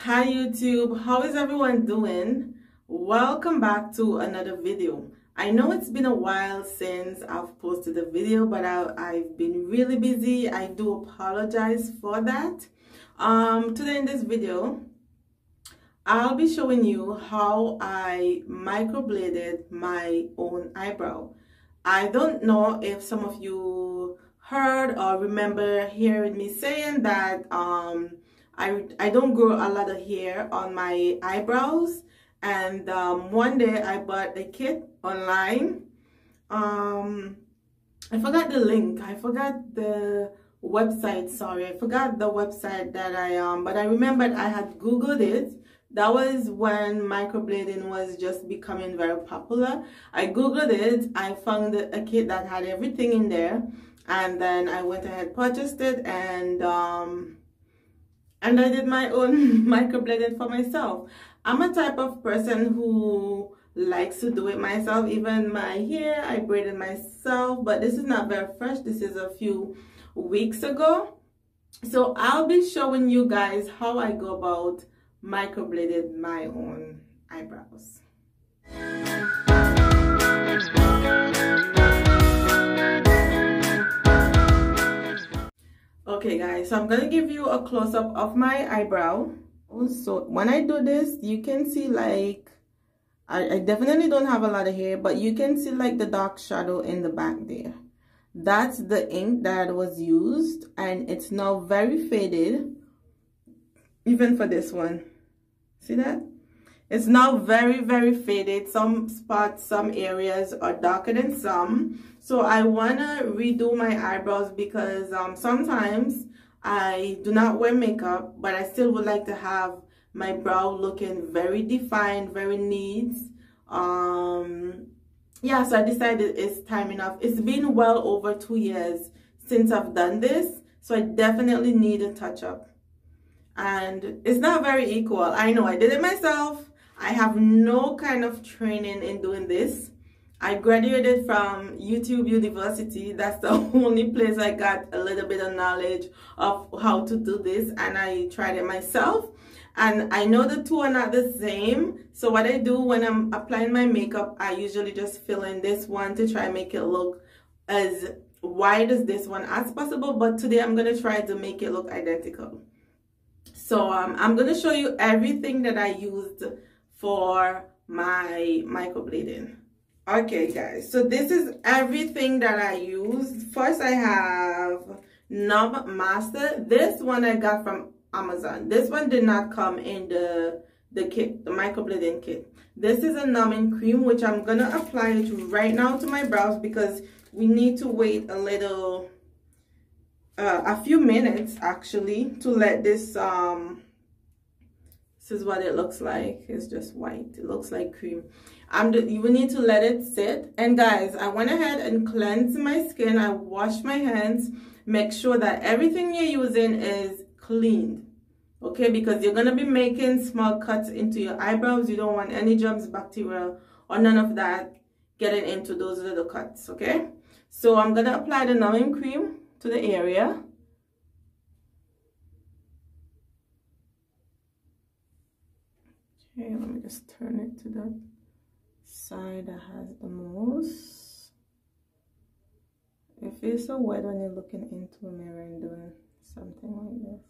Hi YouTube, how is everyone doing? Welcome back to another video. I know it's been a while since I've posted a video, but I've been really busy. I do apologize for that. Today in this video, I'll be showing you how I microbladed my own eyebrow. I don't know if some of you heard or remember hearing me saying that I don't grow a lot of hair on my eyebrows, and one day I bought a kit online. I forgot the link, I forgot the website, sorry, I forgot the website that but I remembered I had Googled it. That was when microblading was just becoming very popular. I Googled it, I found a kit that had everything in there, and then I went ahead, purchased it, and I did my own microblading for myself. I'm a type of person who likes to do it myself. Even my hair, I braided myself, but this is not very fresh. This is a few weeks ago. So I'll be showing you guys how I go about microbladed my own eyebrows. Okay guys, so I'm gonna give you a close-up of my eyebrow. Also, when I do this, you can see like I definitely don't have a lot of hair, but you can see like the dark shadow in the back there. That's the ink that was used, and it's now very faded. Even for this one, see that? It's now very faded. Some spots, some areas are darker than some. So I wanna redo my eyebrows because sometimes I do not wear makeup, but I still would like to have my brow looking very defined, very neat. Yeah, so I decided it's time enough. It's been well over 2 years since I've done this, so I definitely need a touch-up. And it's not very equal. I know I did it myself. I have no kind of training in doing this. I graduated from YouTube University. That's the only place I got a little bit of knowledge of how to do this, and I tried it myself. And I know the two are not the same. So what I do when I'm applying my makeup, I usually just fill in this one to try and make it look as wide as this one as possible. But today I'm going to try to make it look identical. So I'm going to show you everything that I used for my microblading. Okay guys, so this is everything that I used. First I have Numb Master. This one I got from Amazon. This one did not come in the kit, the microblading kit. This is a numbing cream, which I'm gonna apply it right now to my brows because we need to wait a little, a few minutes actually, to let this this is what it looks like. It's just white. It looks like cream. You will need to let it sit. And guys, I went ahead and cleansed my skin. I washed my hands. Make sure that everything you're using is cleaned. Okay, because you're going to be making small cuts into your eyebrows. You don't want any germs, bacteria, or none of that getting into those little cuts. Okay, so I'm going to apply the numbing cream to the area. Okay, let me just turn it to the side that has the most. It feels so wet when you're looking into a mirror and doing something like this.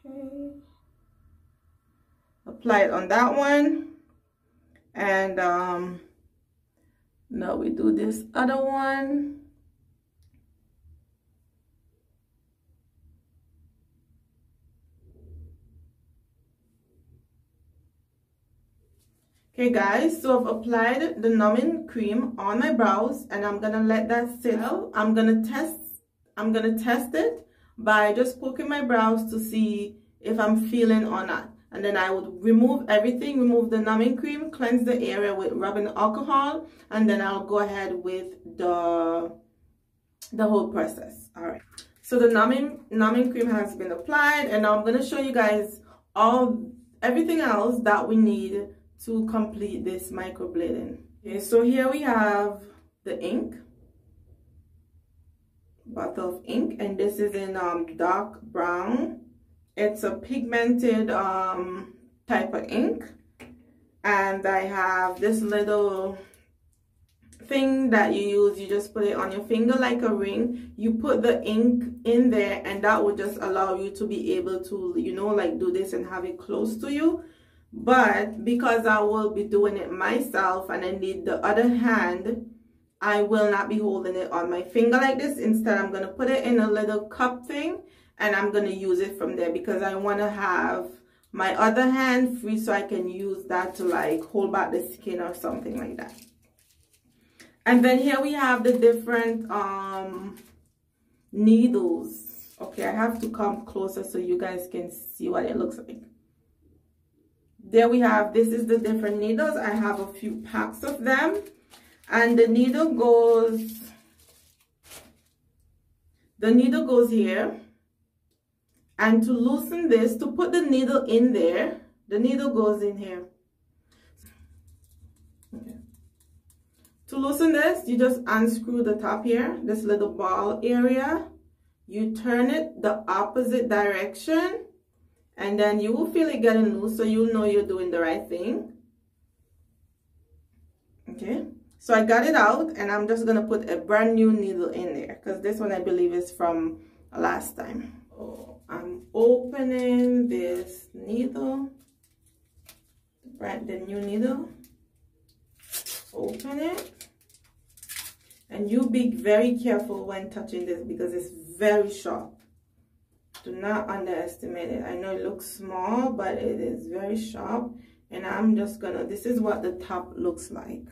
Okay. Apply it on that one. And now we do this other one. Okay guys, so I've applied the numbing cream on my brows, and I'm gonna let that sit. I'm gonna test it by just poking my brows to see if I'm feeling or not. And then I would remove everything, remove the numbing cream, cleanse the area with rubbing alcohol, and then I'll go ahead with the whole process. All right. So the numbing cream has been applied, and now I'm gonna show you guys everything else that we need to complete this microblading. Okay, so here we have the ink, bottle of ink, and this is in dark brown, It's a pigmented type of ink, and I have this little thing that you use. You just put it on your finger like a ring. You put the ink in there, and that will just allow you to be able to, you know, like do this and have it close to you. But because I will be doing it myself and I need the other hand, I will not be holding it on my finger like this. Instead, I'm going to put it in a little cup thing, and I'm going to use it from there because I want to have my other hand free so I can use that to like hold back the skin or something like that. And then here we have the different needles. Okay, I have to come closer so you guys can see what it looks like. There we have, this is the different needles. I have a few packs of them. And the needle goes here. And to loosen this, to put the needle in there, the needle goes in here. Okay. To loosen this, you just unscrew the top here, this little ball area. You turn it the opposite direction, and then you will feel it getting loose, so you'll know you're doing the right thing. Okay, so I got it out, and I'm just gonna put a brand new needle in there because this one I believe is from last time. Oh, I'm opening this needle, the new needle. Open it, and you be very careful when touching this because it's very sharp. Do not underestimate it. I know it looks small, but it is very sharp. And I'm just gonna, this is what the top looks like,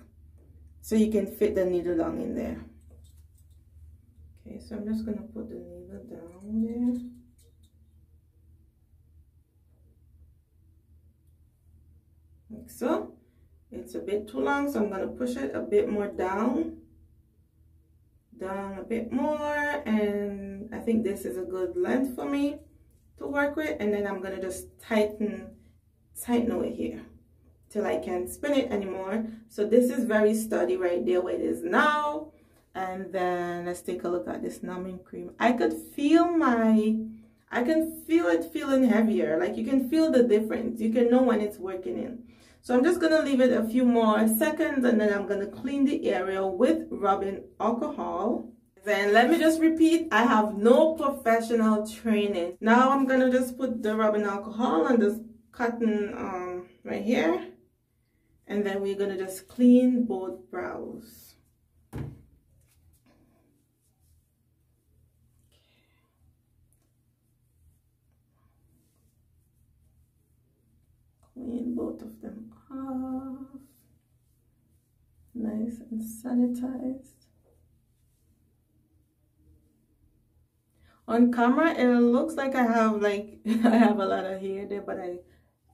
so you can fit the needle down in there. Okay, so I'm just gonna put the needle down there. Like so. It's a bit too long, so I'm going to push it a bit more down a bit more, and I think this is a good length for me to work with. And then I'm going to just tighten it here till I can't spin it anymore. So this is very sturdy right there where it is now. And then let's take a look at this numbing cream. I can feel it feeling heavier. Like you can feel the difference. You can know when it's working in. So I'm just going to leave it a few more seconds, and then I'm going to clean the area with rubbing alcohol. Then let me just repeat, I have no professional training. Now I'm going to just put the rubbing alcohol on this cotton right here. And then we're going to just clean both brows. Clean both of them off. Nice and sanitized. On camera, it looks like I have I have a lot of hair there, but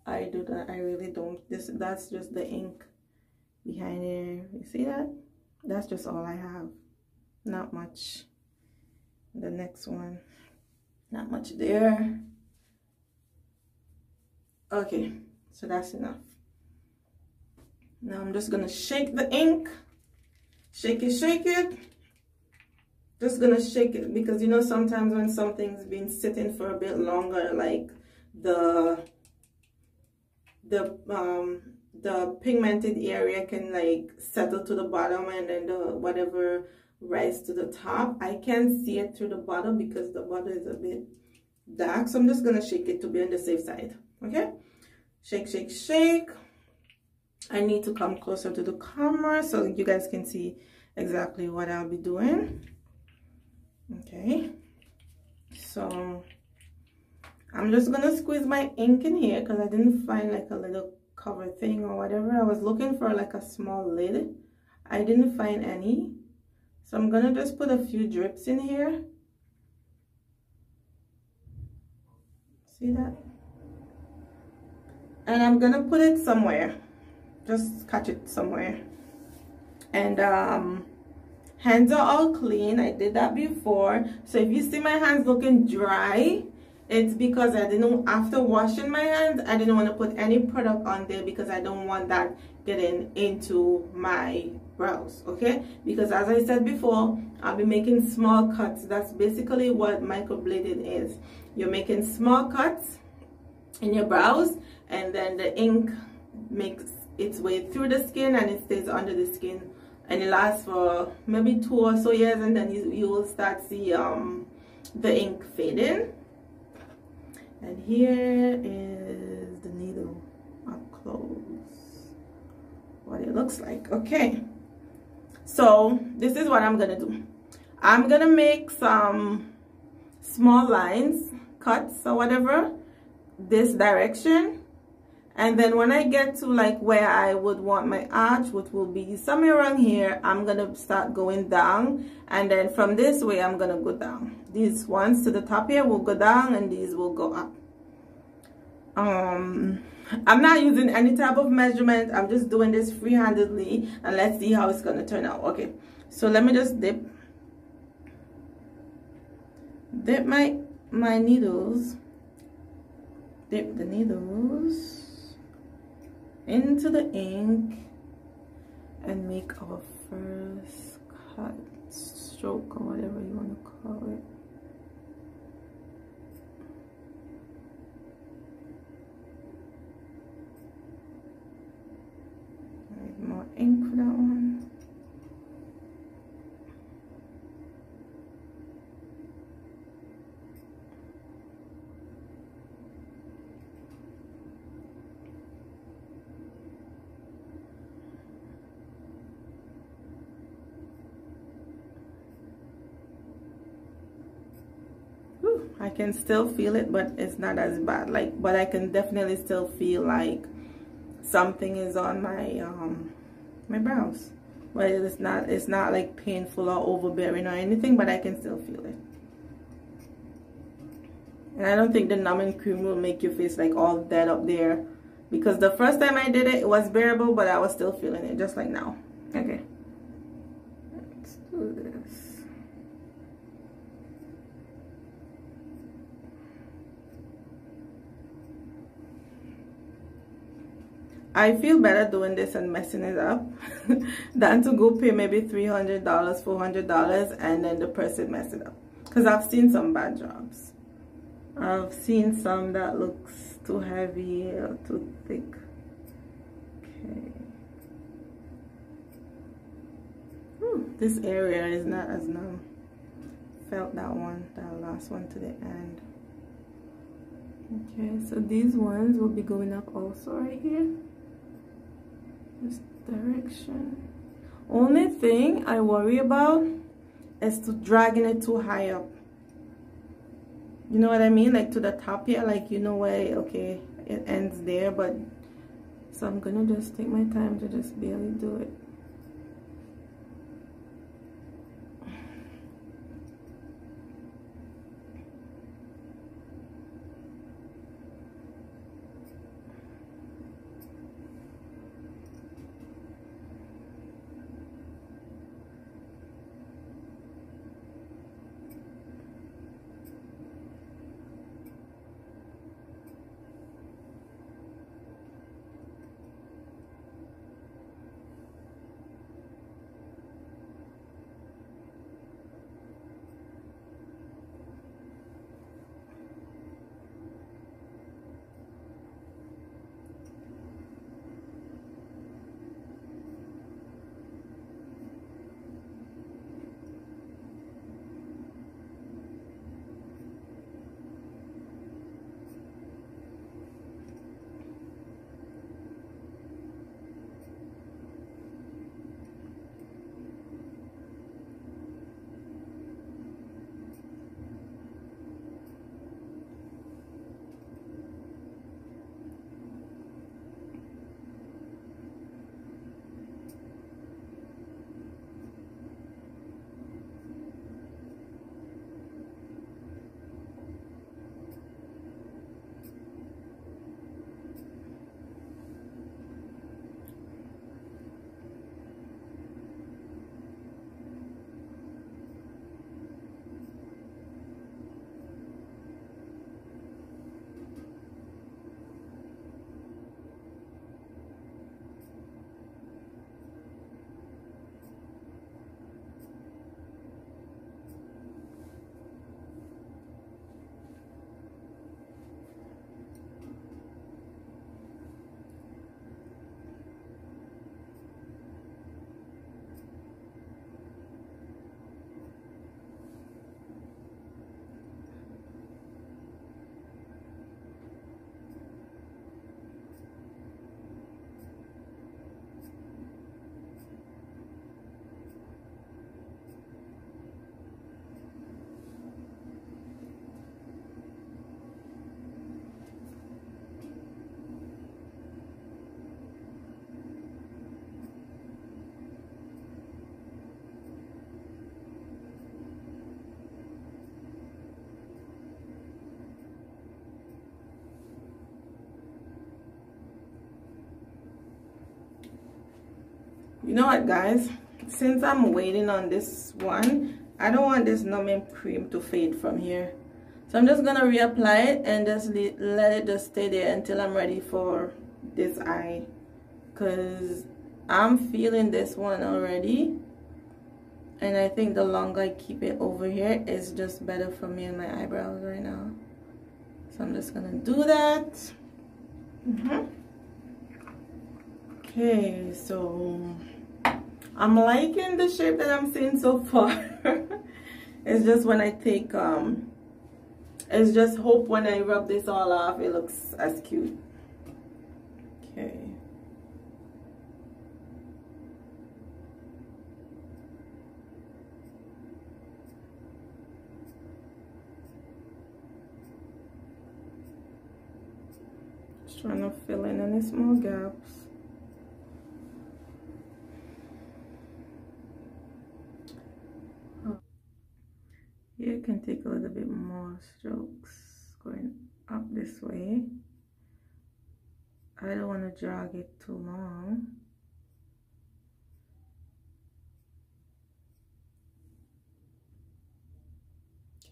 I really don't. That's just the ink behind there. You see that? That's just all I have. Not much. The next one, not much there. Okay. So that's enough. Now I'm just gonna shake the ink. Shake it. Just gonna shake it because you know sometimes when something's been sitting for a bit longer, like the pigmented area can like settle to the bottom, and then the whatever rise to the top. I can't see it through the bottom because the bottom is a bit dark. So I'm just gonna shake it to be on the safe side. Okay. Shake. I need to come closer to the camera so you guys can see exactly what I'll be doing. Okay, so I'm just gonna squeeze my ink in here because I didn't find like a little cover thing or whatever. I was looking for like a small lid. I didn't find any, so I'm gonna just put a few drips in here. See that? And I'm gonna put it somewhere, just catch it somewhere. And hands are all clean. I did that before, so if you see my hands looking dry, it's because I didn't, after washing my hands, I didn't want to put any product on there because I don't want that getting into my brows. Okay, because as I said before, I'll be making small cuts. That's basically what microblading is. You're making small cuts in your brows, and then the ink makes its way through the skin and it stays under the skin, and it lasts for maybe 2 or so years, and then you will start see the ink fading. And here is the needle up close, what it looks like. Okay, so this is what I'm gonna do. I'm gonna make some small lines, cuts or whatever, this direction, and then when I get to like where I would want my arch, which will be somewhere around here, I'm gonna start going down, and then from this way I'm gonna go down. These ones to the top here will go down and these will go up. I'm not using any type of measurement, I'm just doing this free-handedly, and let's see how it's gonna turn out. Okay, so let me just dip my needles, dip the needles into the ink and make our first cut, stroke, or whatever you want to call it. More ink for that one. I can still feel it, but it's not as bad. Like, but I can definitely still feel like something is on my my brows, but it's not like painful or overbearing or anything, but I can still feel it. And I don't think the numbing cream will make your face like all dead up there, because the first time I did it, it was bearable, but I was still feeling it just like now. Okay, let's do this. I feel better doing this and messing it up than to go pay maybe $300, $400 and then the person mess it up. Because I've seen some bad jobs. I've seen some that looks too heavy or too thick. Okay. Whew, this area is not as numb. Felt that one, that last one to the end. Okay, so these ones will be going up also right here. This direction. Only thing I worry about is to dragging it too high up. You know what I mean? Like to the top here, like you know where, okay, it ends there, but so I'm gonna just take my time to just barely do it. You know what, guys? Since I'm waiting on this one, I don't want this numbing cream to fade from here. So I'm just gonna reapply it and just let it just stay there until I'm ready for this eye. Cause I'm feeling this one already. And I think the longer I keep it over here, it's just better for me and my eyebrows right now. So I'm just gonna do that. Okay, so I'm liking the shape that I'm seeing so far. It's just when I take it's just hope when I rub this all off it looks as cute. Okay. Just trying to fill in any small gaps. Here you can take a little bit more strokes going up this way. I don't want to drag it too long.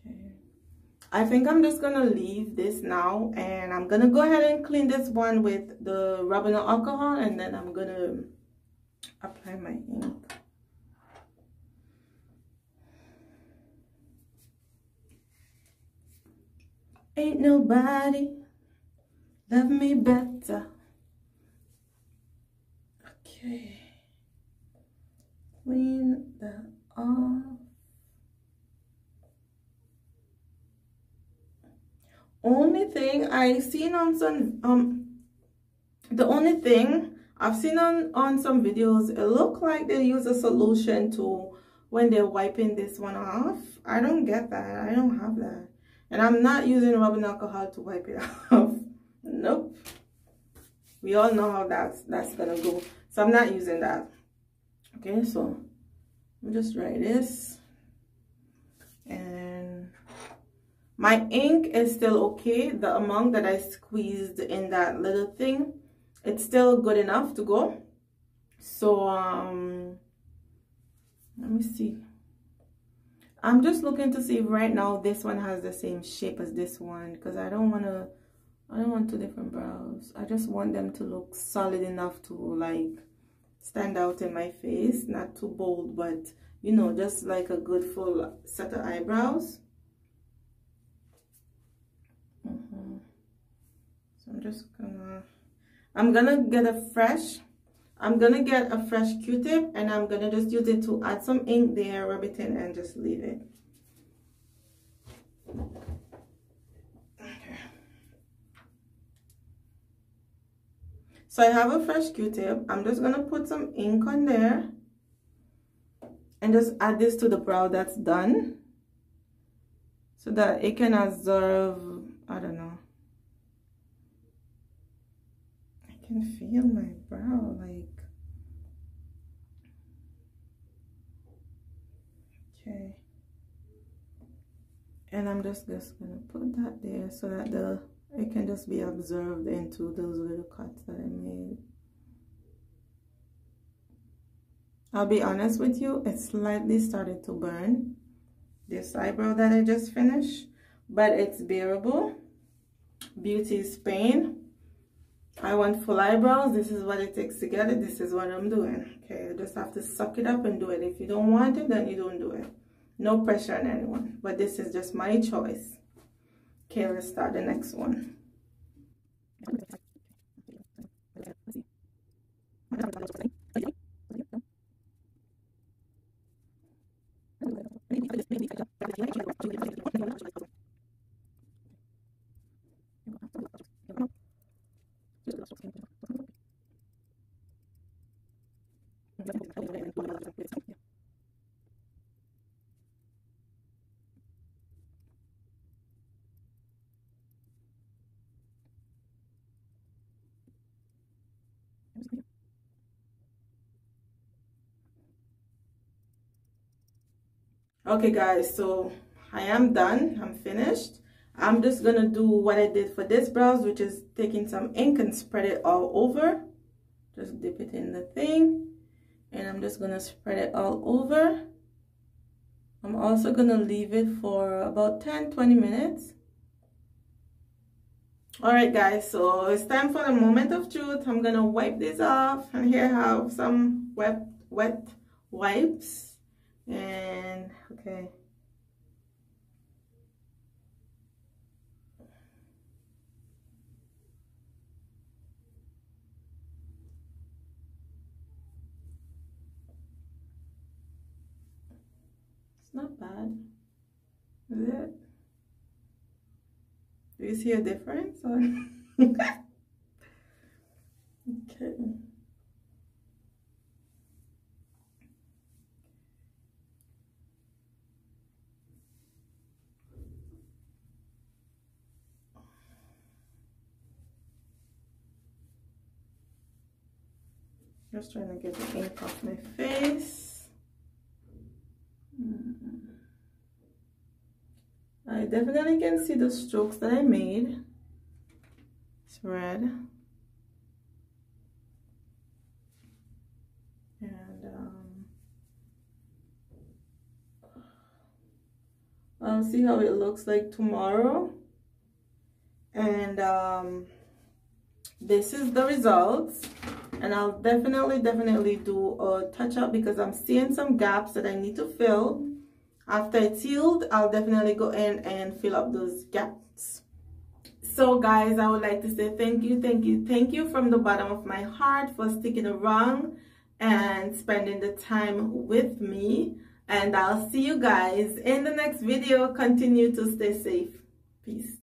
Okay. I think I'm just gonna leave this now, and I'm gonna go ahead and clean this one with the rubbing alcohol, and then I'm gonna apply my ink. Ain't nobody love me better. Okay, clean that off. Only thing I seen on some the only thing I've seen on some videos, it look like they use a solution to when they're wiping this one off. I don't get that. I don't have that. And I'm not using rubbing alcohol to wipe it off. Nope. We all know how that's gonna go. So I'm not using that. Okay, so let me just try this. And my ink is still okay. The amount that I squeezed in that little thing, it's still good enough to go. So let me see. I'm just looking to see if right now this one has the same shape as this one, because I don't want two different brows. I just want them to look solid enough to like stand out in my face, not too bold, but you know, just like a good full set of eyebrows. So I'm gonna get a fresh Q-tip, and I'm gonna just use it to add some ink there, rub it in, and just leave it. Okay. So I have a fresh Q-tip. I'm just gonna put some ink on there and just add this to the brow that's done, so that it can absorb, I don't know. I can feel my brow, like, okay. And I'm just gonna put that there so that it can just be absorbed into those little cuts that I made. I'll be honest with you, it slightly started to burn, this eyebrow that I just finished, but it's bearable. Beauty is pain. I want full eyebrows. This is what it takes to get it. This is what I'm doing. Okay, I just have to suck it up and do it. If you don't want it, then you don't do it. No pressure on anyone, but this is just my choice. Okay, let's start the next one. Okay guys, so I am done. I'm finished. I'm just gonna do what I did for this brows, which is taking some ink and spread it all over. Just dip it in the thing, and I'm just gonna spread it all over. I'm also gonna leave it for about 10-20 minutes. All right, guys, so it's time for the moment of truth. I'm gonna wipe this off, and here I have some wet wipes. And okay, it's not bad, is it? Do you see a difference? Okay. Just trying to get the ink off my face. I definitely can see the strokes that I made. It's red. And I'll see how it looks like tomorrow. And this is the results. And I'll definitely do a touch up because I'm seeing some gaps that I need to fill. After it's healed, I'll definitely go in and fill up those gaps. So guys, I would like to say thank you from the bottom of my heart for sticking around and spending the time with me. And I'll see you guys in the next video. Continue to stay safe. Peace.